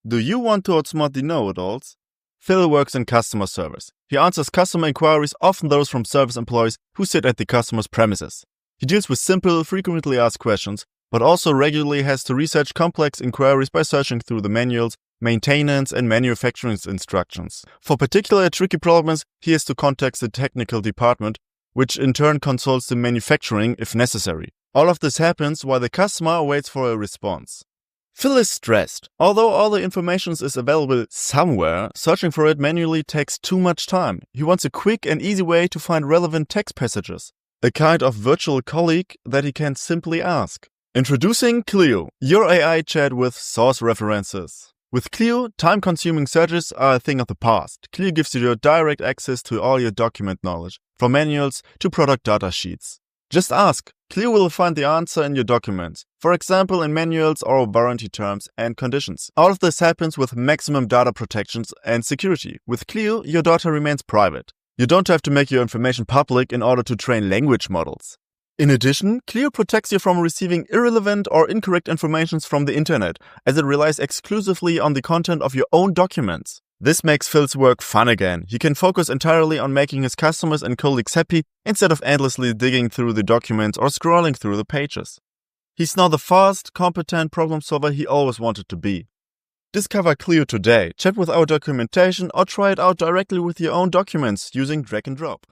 Do you want to outsmart the know-it-alls? Phil works in customer service. He answers customer inquiries, often those from service employees who sit at the customer's premises. He deals with simple, frequently asked questions, but also regularly has to research complex inquiries by searching through the manuals, maintenance, and manufacturing instructions. For particular tricky problems, he has to contact the technical department, which in turn consults the manufacturing if necessary. All of this happens while the customer waits for a response. Phil is stressed. Although all the information is available somewhere, searching for it manually takes too much time. He wants a quick and easy way to find relevant text passages, a kind of virtual colleague that he can simply ask. Introducing KLIO, your AI chat with source references. With KLIO, time-consuming searches are a thing of the past. KLIO gives you direct access to all your document knowledge, from manuals to product data sheets. Just ask. KLIO will find the answer in your documents, for example in manuals or warranty terms and conditions. All of this happens with maximum data protections and security. With KLIO, your data remains private. You don't have to make your information public in order to train language models. In addition, KLIO protects you from receiving irrelevant or incorrect information from the internet, as it relies exclusively on the content of your own documents. This makes Phil's work fun again. He can focus entirely on making his customers and colleagues happy instead of endlessly digging through the documents or scrolling through the pages. He's now the fast, competent problem solver he always wanted to be. Discover KLIO today, chat with our documentation, or try it out directly with your own documents using drag and drop.